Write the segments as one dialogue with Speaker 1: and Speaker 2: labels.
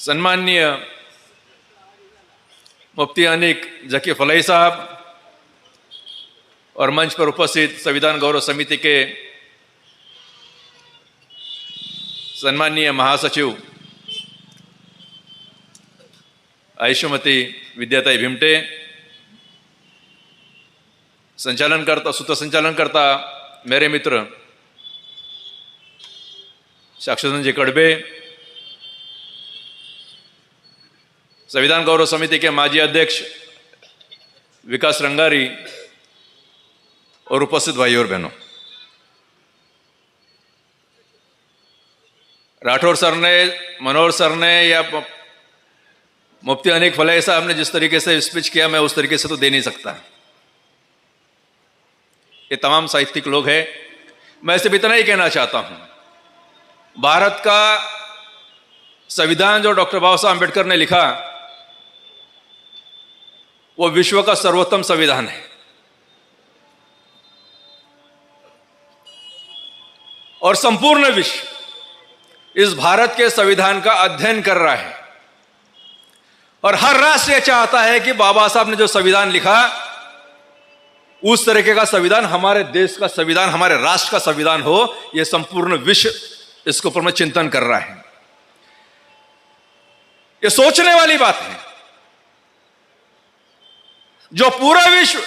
Speaker 1: सन्माननीय मुफ्ती अनीक जकी फलाई साहब और मंच पर उपस्थित संविधान गौरव समिति के सन्माननीय महासचिव आयुष्यमती विद्याताई भिमटे, सूत्र संचालन करता मेरे मित्र साक्षानंद जी कड़बे, संविधान गौरव समिति के माजी अध्यक्ष विकास रंगारी और उपस्थित भाइयों और बहनों, राठौर सर ने, मनोहर सर ने या मुफ्ती अनीक फलाई साहब ने जिस तरीके से स्पीच किया, मैं उस तरीके से तो दे नहीं सकता। ये तमाम साहित्यिक लोग हैं। मैं सिर्फ इतना ही कहना चाहता हूं, भारत का संविधान जो डॉक्टर बाबा साहब अम्बेडकर ने लिखा वो विश्व का सर्वोत्तम संविधान है और संपूर्ण विश्व इस भारत के संविधान का अध्ययन कर रहा है और हर राष्ट्र यह चाहता है कि बाबा साहब ने जो संविधान लिखा उस तरीके का संविधान हमारे देश का संविधान, हमारे राष्ट्र का संविधान हो। यह संपूर्ण विश्व इसके ऊपर में चिंतन कर रहा है। यह सोचने वाली बात है। जो पूरा विश्व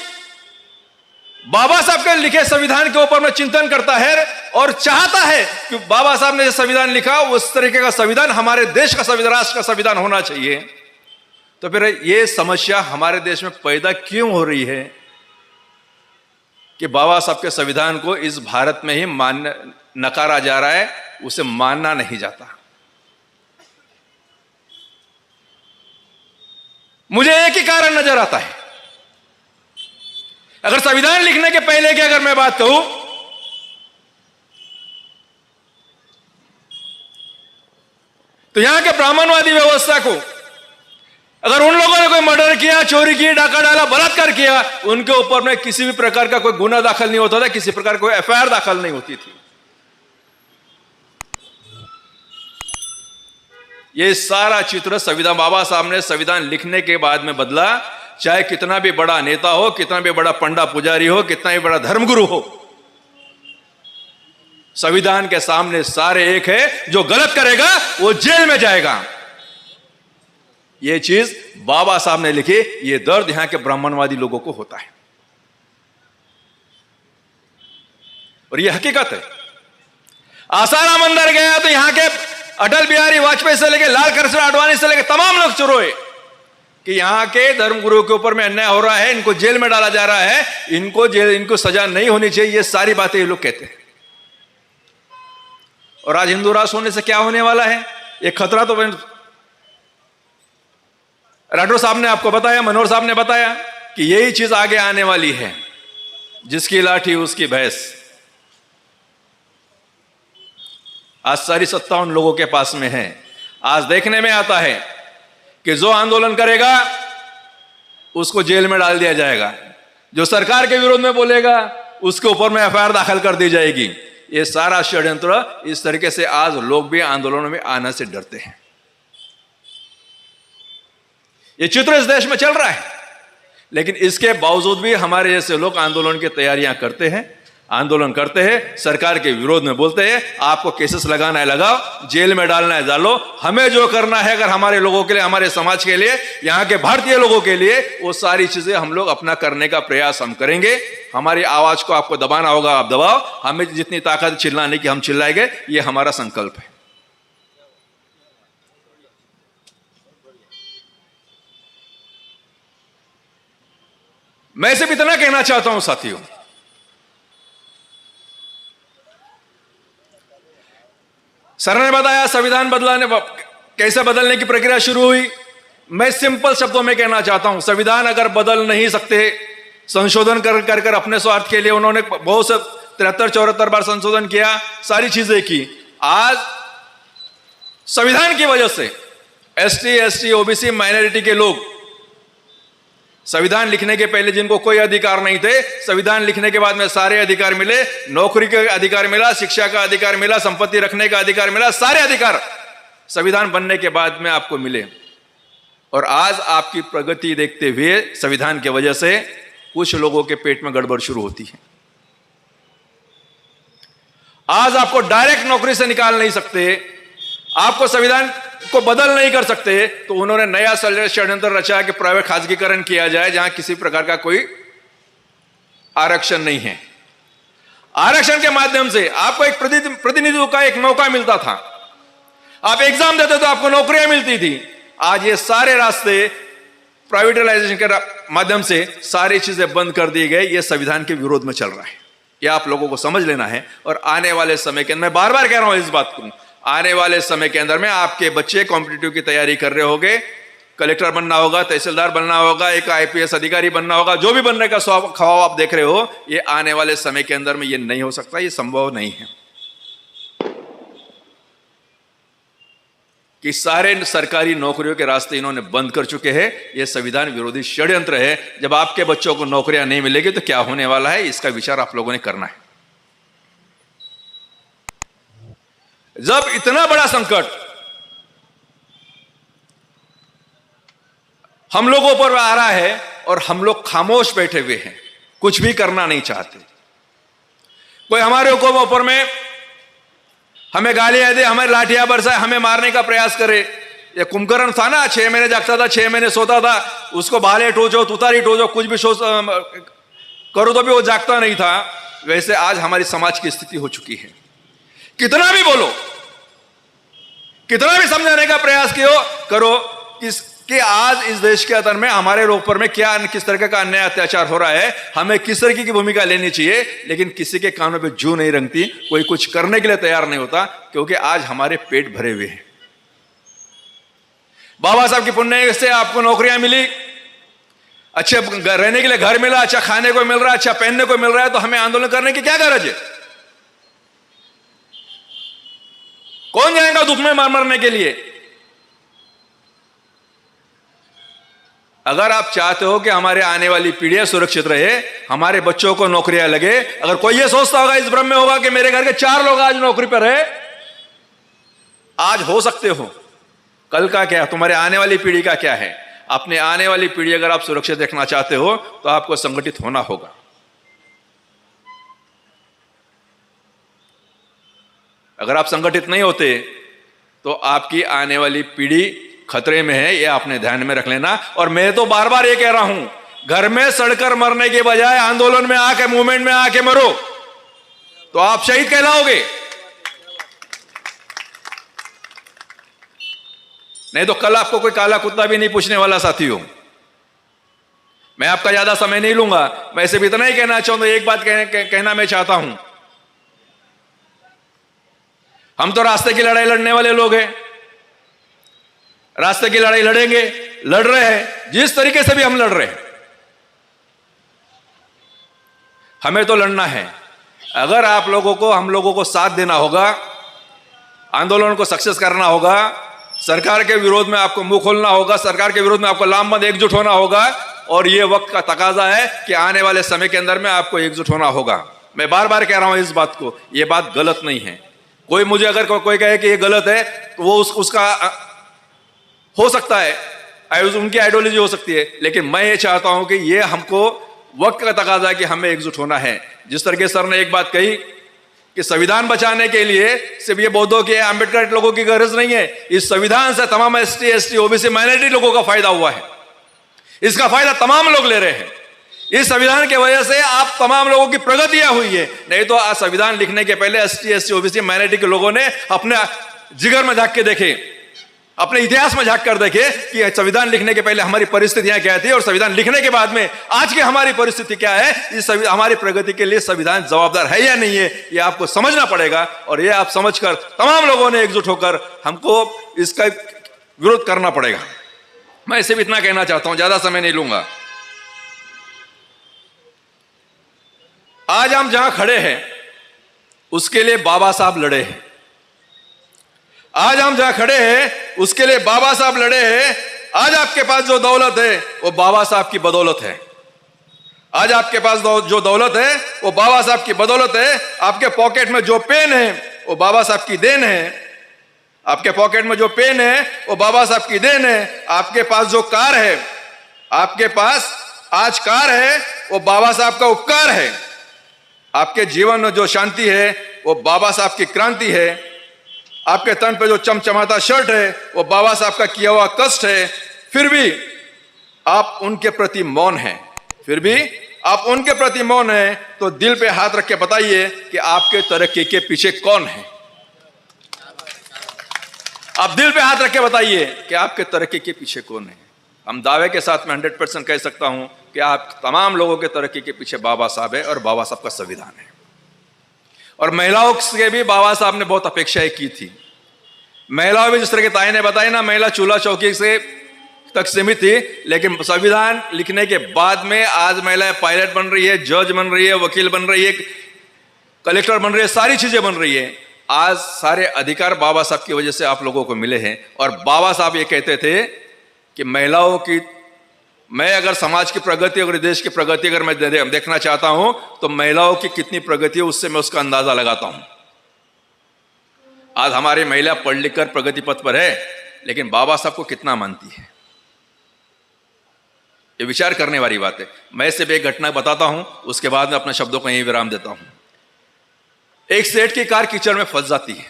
Speaker 1: बाबा साहब के लिखे संविधान के ऊपर में चिंतन करता है और चाहता है कि बाबा साहब ने जो संविधान लिखा उस तरीके का संविधान हमारे देश का संविधान, राष्ट्र का संविधान होना चाहिए, तो फिर यह समस्या हमारे देश में पैदा क्यों हो रही है कि बाबा साहब के संविधान को इस भारत में ही नकारा जा रहा है, उसे मानना नहीं जाता। मुझे एक ही कारण नजर आता है। अगर संविधान लिखने के पहले की अगर मैं बात कहूं तो यहां के ब्राह्मणवादी व्यवस्था को, अगर उन लोगों ने कोई मर्डर किया, चोरी की, डाका डाला, बलात्कार किया, उनके ऊपर में किसी भी प्रकार का कोई गुना दाखिल नहीं होता था, किसी प्रकार कोई एफआईआर दाखिल नहीं होती थी। यह सारा चित्र संविधान बाबा साहब ने संविधान लिखने के बाद में बदला। चाहे कितना भी बड़ा नेता हो, कितना भी बड़ा पंडा पुजारी हो, कितना भी बड़ा धर्मगुरु हो, संविधान के सामने सारे एक है। जो गलत करेगा वो जेल में जाएगा। यह चीज बाबा साहब ने लिखी। यह दर्द यहां के ब्राह्मणवादी लोगों को होता है और यह हकीकत है। आसाराम अंदर गया तो यहां के अटल बिहारी वाजपेयी से लेकर लाल कृष्ण आडवाणी से लेकर तमाम लोग चुरोए कि यहां के धर्मगुरुओं के ऊपर में अन्याय हो रहा है, इनको जेल में डाला जा रहा है, इनको सजा नहीं होनी चाहिए। ये सारी बातें ये लोग कहते हैं। और आज हिंदू राष्ट्र होने से क्या होने वाला है? एक खतरा तो राठौर साहब ने आपको बताया, मनोहर साहब ने बताया कि यही चीज आगे आने वाली है। जिसकी लाठी उसकी भैंस। आज सारी सत्ता उन लोगों के पास में है। आज देखने में आता है कि जो आंदोलन करेगा उसको जेल में डाल दिया जाएगा, जो सरकार के विरोध में बोलेगा उसके ऊपर में एफआईआर दाखिल कर दी जाएगी। ये सारा षड्यंत्र इस तरीके से आज लोग भी आंदोलनों में आने से डरते हैं। ये चित्र इस देश में चल रहा है, लेकिन इसके बावजूद भी हमारे जैसे लोग आंदोलन की तैयारियां करते हैं, आंदोलन करते हैं, सरकार के विरोध में बोलते हैं। आपको केसेस लगाना है लगाओ, जेल में डालना है डालो। हमें जो करना है अगर हमारे लोगों के लिए, हमारे समाज के लिए, यहाँ के भारतीय लोगों के लिए, वो सारी चीजें हम लोग अपना करने का प्रयास हम करेंगे। हमारी आवाज को आपको दबाना होगा, आप दबाओ। हमें जितनी ताकत चिल्लाने की हम चिल्लाएंगे, ये हमारा संकल्प है। मैं सिर्फ इतना कहना चाहता हूं साथियों, सर ने बताया संविधान कैसे बदलने की प्रक्रिया शुरू हुई। मैं सिंपल शब्दों में कहना चाहता हूं, संविधान अगर बदल नहीं सकते, संशोधन कर अपने स्वार्थ के लिए उन्होंने बहुत से 73-74 बार संशोधन किया, सारी चीजें की। आज संविधान की वजह से एसटी, एसटी, ओबीसी, माइनॉरिटी के लोग संविधान लिखने के पहले जिनको कोई अधिकार नहीं थे, संविधान लिखने के बाद में सारे अधिकार मिले। नौकरी का अधिकार मिला, शिक्षा का अधिकार मिला, संपत्ति रखने का अधिकार मिला, सारे अधिकार संविधान बनने के बाद में आपको मिले। और आज आपकी प्रगति देखते हुए संविधान की वजह से कुछ लोगों के पेट में गड़बड़ शुरू होती है। आज आपको डायरेक्ट नौकरी से निकाल नहीं सकते, आपको संविधान को बदल नहीं कर सकते, तो उन्होंने नया षड्यंत्र रचा कि प्राइवेट खासगीकरण किया जाए जहां किसी प्रकार का कोई आरक्षण नहीं है। आरक्षण के माध्यम से आपको एक प्रतिनिधित्व का एक मौका मिलता था, आप एग्जाम देते तो आपको नौकरियां मिलती थी। आज ये सारे रास्ते प्राइवेटाइजेशन के माध्यम से सारी चीजें बंद कर दी गई। ये संविधान के विरोध में चल रहा है, ये आप लोगों को समझ लेना है। और आने वाले समय के अंदर, मैं बार बार कह रहा हूं इस बात को, आने वाले समय के अंदर में आपके बच्चे कॉम्पिटिटिव की तैयारी कर रहे होंगे, कलेक्टर बनना होगा, तहसीलदार बनना होगा, एक IPS अधिकारी बनना होगा, जो भी बनने का ख्वाब आप देख रहे हो, ये आने वाले समय के अंदर में ये नहीं हो सकता, ये संभव नहीं है कि सारे सरकारी नौकरियों के रास्ते इन्होंने बंद कर चुके हैं। ये संविधान विरोधी षड्यंत्र है। जब आपके बच्चों को नौकरियां नहीं मिलेगी तो क्या होने वाला है, इसका विचार आप लोगों ने करना है। जब इतना बड़ा संकट हम लोगों पर आ रहा है और हम लोग खामोश बैठे हुए हैं, कुछ भी करना नहीं चाहते, कोई हमारे ऊपर में हमें गालियां दे, हमें लाठियां बरसाए, हमें मारने का प्रयास करे। ये कुंभकर्ण था ना, 6 महीने जागता था, 6 महीने सोता था, उसको भाले ठोचो, तुतारी ठोचो, कुछ भी करो तो भी वो जागता नहीं था। वैसे आज हमारी समाज की स्थिति हो चुकी है। कितना भी बोलो, कितना भी समझाने का प्रयास करो कि आज इस देश के अंदर में हमारे लोग पर में क्या किस तरह का अन्याय अत्याचार हो रहा है, हमें किस तरह की भूमिका लेनी चाहिए, लेकिन किसी के कानों पे जू नहीं रंगती, कोई कुछ करने के लिए तैयार नहीं होता, क्योंकि आज हमारे पेट भरे हुए हैं। बाबा साहब की पुण्य से आपको नौकरियां मिली, अच्छे रहने के लिए घर मिला, अच्छा खाने को मिल रहा है, अच्छा पहनने को मिल रहा है, तो हमें आंदोलन करने की क्या गरज है? कौन जाएगा दुख में मरने के लिए? अगर आप चाहते हो कि हमारे आने वाली पीढ़ियां सुरक्षित रहे, हमारे बच्चों को नौकरियां लगे, अगर कोई ये सोचता होगा, इस भ्रम में होगा कि मेरे घर के 4 लोग आज नौकरी पर है, आज हो सकते हो, कल का क्या, तुम्हारे आने वाली पीढ़ी का क्या है? अपने आने वाली पीढ़ी अगर आप सुरक्षित देखना चाहते हो तो आपको संगठित होना होगा। अगर आप संगठित नहीं होते तो आपकी आने वाली पीढ़ी खतरे में है, ये आपने ध्यान में रख लेना। और मैं तो बार बार ये कह रहा हूं, घर में सड़कर मरने के बजाय आंदोलन में आके, मूवमेंट में आके मरो, तो आप शहीद कहलाओगे। नहीं तो कल आपको कोई काला कुत्ता भी नहीं पूछने वाला साथियों। मैं आपका ज्यादा समय नहीं लूंगा, मैं सिर्फ इतना ही कहना चाहूंगा, एक बात कहना मैं चाहता हूं, हम तो रास्ते की लड़ाई लड़ने वाले लोग हैं, रास्ते की लड़ाई लड़ेंगे, लड़ रहे हैं, जिस तरीके से भी हम लड़ रहे हैं, हमें तो लड़ना है। अगर आप लोगों को, हम लोगों को साथ देना होगा, आंदोलन को सक्सेस करना होगा, सरकार के विरोध में आपको मुंह खोलना होगा, सरकार के विरोध में आपको लामबंद एकजुट होना होगा, और यह वक्त का तकाजा है कि आने वाले समय के अंदर में आपको एकजुट होना होगा। मैं बार बार कह रहा हूं इस बात को, यह बात गलत नहीं है। कोई मुझे अगर कोई कहे कि यह गलत है तो वो उसका हो सकता है, उनकी आइडियोलॉजी हो सकती है, लेकिन मैं ये चाहता हूं कि ये हमको वक्त का तकाजा है कि हमें एकजुट होना है। जिस तरह के सर ने एक बात कही कि संविधान बचाने के लिए सिर्फ ये बौद्धों के, आंबेडकर लोगों की गरज नहीं है, इस संविधान से तमाम ST, ST, OBC, माइनॉरिटी लोगों का फायदा हुआ है। इसका फायदा तमाम लोग ले रहे हैं। इस संविधान की वजह से आप तमाम लोगों की प्रगतियां हुई है। नहीं तो आज संविधान लिखने के पहले ST, SC, OBC, माइनॉरिटी के लोगों ने अपने जिगर में झांक के देखे, अपने इतिहास में झांक कर देखे कि संविधान लिखने के पहले हमारी परिस्थितियां क्या थी और संविधान लिखने के बाद में आज की हमारी परिस्थिति क्या है। इस हमारी प्रगति के लिए संविधान जवाबदार है या नहीं है, ये आपको समझना पड़ेगा। और ये आप समझकर तमाम लोगों ने एकजुट होकर हमको इसका विरोध करना पड़ेगा। मैं इसे भी इतना कहना चाहता हूं, ज्यादा समय नहीं लूंगा। आज हम जहां खड़े हैं उसके लिए बाबा साहब लड़े हैं। आज हम जहां खड़े हैं उसके लिए बाबा साहब लड़े हैं। आज आपके पास जो दौलत है वो बाबा साहब की बदौलत है। आज आपके पास जो दौलत है वो बाबा साहब की बदौलत है। आपके पॉकेट में जो पेन है वो बाबा साहब की देन है। आपके पॉकेट में जो पेन है वो बाबा साहब की देन है। आपके पास जो कार है, आपके पास आज कार है, वो बाबा साहब का उपकार है। आपके जीवन में जो शांति है वो बाबा साहब की क्रांति है। आपके तन पे जो चमचमाता शर्ट है वो बाबा साहब का किया हुआ कष्ट है। फिर भी आप उनके प्रति मौन हैं, फिर भी आप उनके प्रति मौन हैं, तो दिल पे हाथ रख के बताइए कि आपके तरक्की के पीछे कौन है। आप दिल पे हाथ रख के बताइए कि आपके तरक्की के पीछे कौन है। हम दावे के साथ में 100% कह सकता हूं कि आप तमाम लोगों के तरक्की के पीछे बाबा साहब है और बाबा साहब का संविधान है। और महिलाओं से भी बाबा साहब ने बहुत अपेक्षाएं की थी। महिलाओं भी जिस तरह के ताई ने बताई ना, महिला चूल्हा चौकी से तक सीमित थी, लेकिन संविधान लिखने के बाद में आज महिलाएं पायलट बन रही है, जज बन रही है, वकील बन रही है, कलेक्टर बन रही है, सारी चीजें बन रही है। आज सारे अधिकार बाबा साहब की वजह से आप लोगों को मिले हैं। और बाबा साहब ये कहते थे कि महिलाओं की, मैं अगर समाज की प्रगति, अगर देश की प्रगति अगर मैं देखना चाहता हूं तो महिलाओं की कितनी प्रगति है उससे मैं उसका अंदाजा लगाता हूं। आज हमारी महिला पढ़ लिख कर प्रगति पथ पर है, लेकिन बाबा साहब को कितना मानती है, ये विचार करने वाली बात है। मैं सिर्फ एक घटना बताता हूं, उसके बाद में अपने शब्दों को यहीं विराम देता हूं। एक सेठ की कार कीचड़ में फंस जाती है,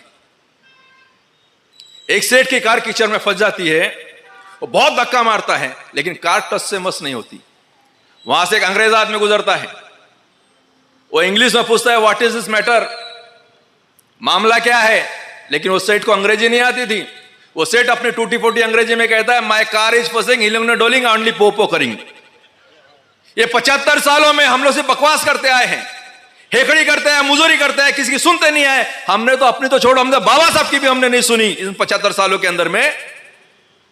Speaker 1: एक सेठ की कार कीचड़ में फंस जाती है, वो बहुत धक्का मारता है, लेकिन कार टस से मस नहीं होती। वहां से एक अंग्रेज आदमी गुजरता है, वो इंग्लिश में पूछता है व्हाट इज दिस मैटर, मामला क्या है, लेकिन वो सेठ को अंग्रेजी नहीं आती थी। वो सेठ अपनी टूटी फूटी अंग्रेजी में कहता है माय कार इज फसिंग हिलिंग डोलिंग ओनली पोपो करिंग। ये 75 सालों में हम लोग से बकवास करते आए हैं, हेकड़ी करते हैं, मुजूरी करते हैं, किसी की सुनते नहीं आए। हमने तो अपनी तो छोड़ो, हमने बाबा साहब की भी हमने नहीं सुनी इन 75 सालों के अंदर में।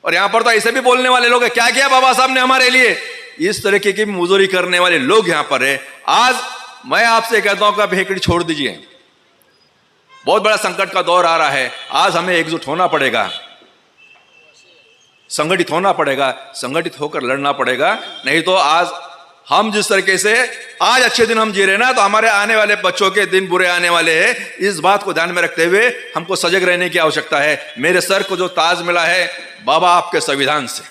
Speaker 1: और यहां पर तो ऐसे भी बोलने वाले लोग हैं, क्या किया बाबा साहब ने हमारे लिए, इस तरीके की मुजूरी करने वाले लोग यहां पर है। आज मैं आपसे कहता हूं कि आप हेकड़ी छोड़ दीजिए, बहुत बड़ा संकट का दौर आ रहा है। आज हमें एकजुट होना पड़ेगा, संगठित होना पड़ेगा, संगठित होकर लड़ना पड़ेगा। नहीं तो आज हम जिस तरीके से आज अच्छे दिन हम जी रहे ना, तो हमारे आने वाले बच्चों के दिन बुरे आने वाले हैं। इस बात को ध्यान में रखते हुए हमको सजग रहने की आवश्यकता है। मेरे सर को जो ताज मिला है बाबा आपके संविधान से,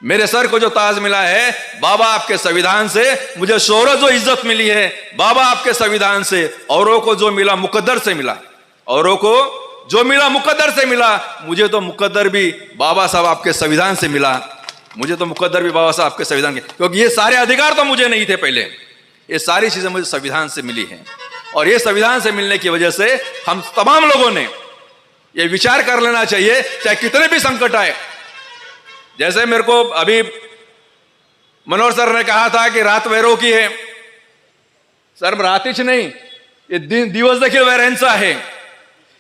Speaker 1: मेरे सर को जो ताज मिला है बाबा आपके संविधान से, मुझे शोहरत जो इज्जत मिली है बाबा आपके संविधान से, औरों को जो मिला मुकद्दर से मिला, औरों को जो मिला मुकद्दर से मिला, मुझे तो मुकद्दर भी बाबा साहब आपके संविधान से मिला, मुझे तो मुकद्दर भी बाबा साहब आपके संविधान के, क्योंकि ये सारे अधिकार तो मुझे नहीं थे पहले, ये सारी चीजें मुझे संविधान से मिली हैं। और ये संविधान से मिलने की वजह से हम तमाम लोगों ने ये विचार कर लेना चाहिए, चाहे कितने भी संकट आए। जैसे मेरे को अभी मनोहर सर ने कहा था कि रात वैरो की है, सर रातिच नहीं, ये दिवस देखिए वैरेंसा है।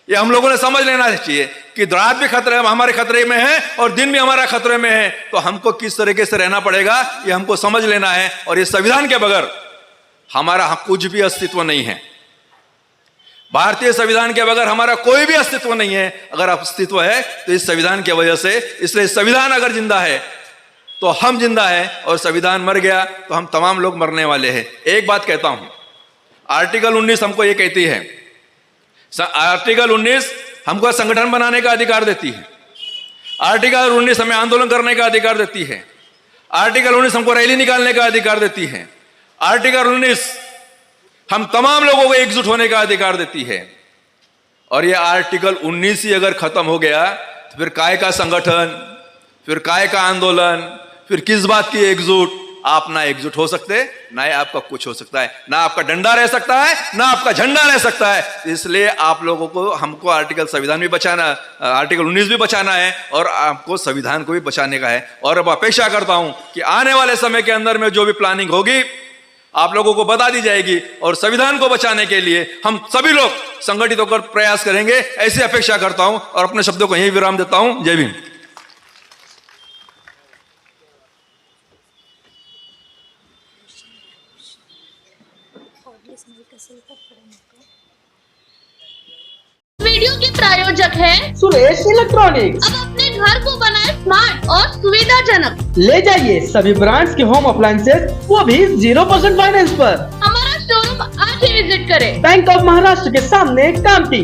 Speaker 1: ये हम लोगों ने समझ लेना चाहिए कि रात भी खतरे हमारे खतरे में है और दिन भी हमारा खतरे में है, तो हमको किस तरीके से रहना पड़ेगा ये हमको समझ लेना है। और ये संविधान के बगैर हमारा कुछ भी अस्तित्व नहीं है, भारतीय संविधान के बगैर हमारा कोई भी अस्तित्व नहीं है। अगर अस्तित्व है तो इस संविधान की वजह से, इसलिए संविधान अगर जिंदा है तो हम जिंदा है, और संविधान मर गया तो हम तमाम लोग मरने वाले हैं। एक बात कहता हूं, आर्टिकल 19 हमको ये कहती है, आर्टिकल 19 हमको संगठन बनाने का अधिकार देती है, आर्टिकल 19 हमें आंदोलन करने का अधिकार देती है, आर्टिकल 19 हमको रैली निकालने का अधिकार देती है, आर्टिकल 19 हम तमाम लोगों को एकजुट होने का अधिकार देती है। और ये आर्टिकल 19 ही अगर खत्म हो गया तो फिर काय का संगठन, फिर काय का आंदोलन, फिर किस बात की एकजुट। आप ना एकजुट हो सकते, ना आपका कुछ हो सकता है, ना आपका डंडा रह सकता है, ना आपका झंडा रह सकता है। इसलिए आप लोगों को, हमको आर्टिकल संविधान भी बचाना, आर्टिकल 19 भी बचाना है और आपको संविधान को भी बचाने का है। और अब अपेक्षा करता हूं कि आने वाले समय के अंदर में जो भी प्लानिंग होगी आप लोगों को बता दी जाएगी, और संविधान को बचाने के लिए हम सभी लोग संगठित होकर प्रयास करेंगे, ऐसी अपेक्षा करता हूं और अपने शब्दों को यहीं विराम देता हूं। जय भीम।
Speaker 2: वीडियो के प्रायोजक है
Speaker 3: सुरेश इलेक्ट्रॉनिक्स।
Speaker 2: अब अपने घर को बनाए स्मार्ट और सुविधाजनक।
Speaker 3: ले जाइए सभी ब्रांड्स के होम अप्लायंसेस, वो भी 0% फाइनेंस पर।
Speaker 2: हमारा शोरूम आज ही विजिट करें।
Speaker 3: बैंक ऑफ महाराष्ट्र के सामने कामठी।